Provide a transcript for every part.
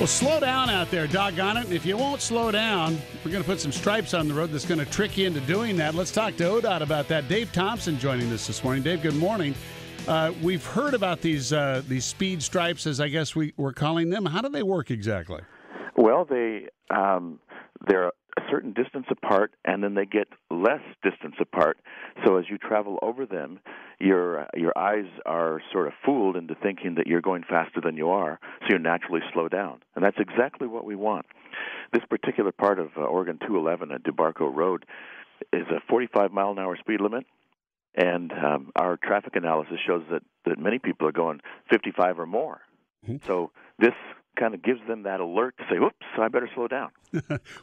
Well, slow down out there, doggone it. And if you won't slow down, we're going to put some stripes on the road that's going to trick you into doing that. Let's talk to ODOT about that. Dave Thompson joining us this morning. Dave, good morning. We've heard about these speed stripes, as I guess we're calling them. How do they work exactly? Well, they're a certain distance apart, and then they get less distance apart. So as you travel over them, your eyes are sort of fooled into thinking that you're going faster than you are, so you naturally slow down. And that's exactly what we want. This particular part of Oregon 211 at DeBarco Road is a 45-mile-an-hour speed limit, and our traffic analysis shows that many people are going 55 or more. Mm-hmm. So this kind of gives them that alert to say, "Oops, I better slow down."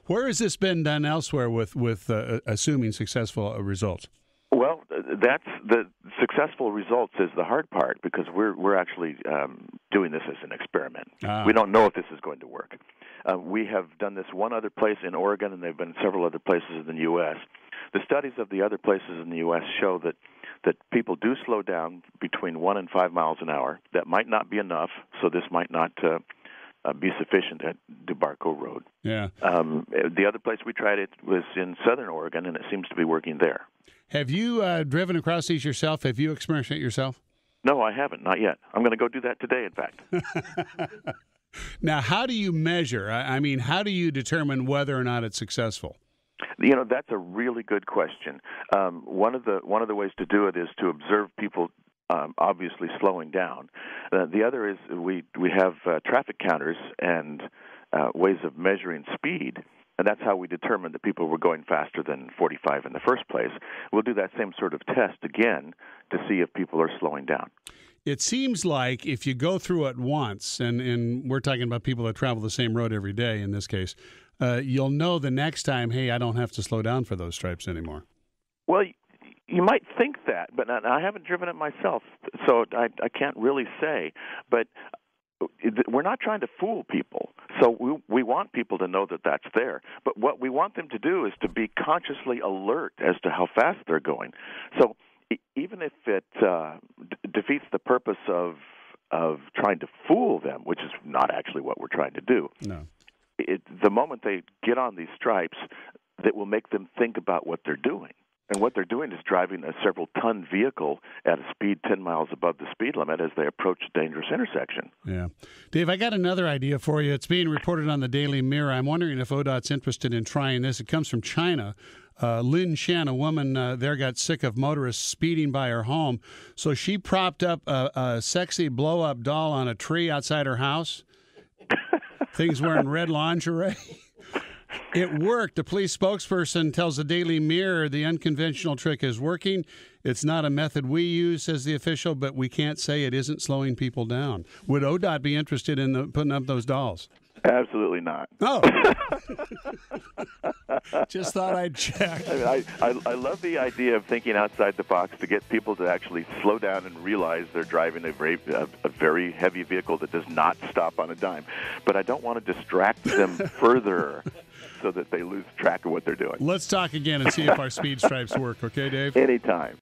Where has this been done elsewhere with assuming successful results? Well, that's the successful results is the hard part, because we're actually doing this as an experiment. We don't know if this is going to work. We have done this one other place in Oregon, and there have been several other places in the U.S. The studies of the other places in the U.S. show that people do slow down between 1 and 5 miles an hour. That might not be enough, so this might not be sufficient at DeBarco Road. Yeah. The other place we tried it was in southern Oregon, and it seems to be working there. Have you driven across these yourself? Have you experienced it yourself? No, I haven't. Not yet. I'm going to go do that today, in fact. Now, how do you measure? I mean, how do you determine whether or not it's successful? You know, that's a really good question. One of the ways to do it is to observe people obviously slowing down. The other is we have traffic counters and ways of measuring speed, and that's how we determined that people were going faster than 45 in the first place. We'll do that same sort of test again to see if people are slowing down. It seems like if you go through it once, and we're talking about people that travel the same road every day in this case, you'll know the next time, hey, I don't have to slow down for those stripes anymore. Well, you might think that, but I haven't driven it myself, so I can't really say. But we're not trying to fool people, so we want people to know that that's there. But what we want them to do is to be consciously alert as to how fast they're going. So even if it defeats the purpose of trying to fool them, which is not actually what we're trying to do, no. The moment they get on these stripes, that will make them think about what they're doing. And what they're doing is driving a several-ton vehicle at a speed 10 miles above the speed limit as they approach a dangerous intersection. Yeah. Dave, I got another idea for you. It's being reported on the Daily Mirror. I'm wondering if ODOT's interested in trying this. It comes from China. Lin Shen, a woman there, got sick of motorists speeding by her home, so she propped up a sexy blow-up doll on a tree outside her house. Things wearing red lingerie. It worked. The police spokesperson tells the Daily Mirror the unconventional trick is working. It's not a method we use, says the official, but we can't say it isn't slowing people down. Would ODOT be interested in putting up those dolls? Absolutely not. Oh. Just thought I'd check. I love the idea of thinking outside the box to get people to actually slow down and realize they're driving a very heavy vehicle that does not stop on a dime. But I don't want to distract them further so that they lose track of what they're doing. Let's talk again and see if our speed stripes work. Okay, Dave? Anytime.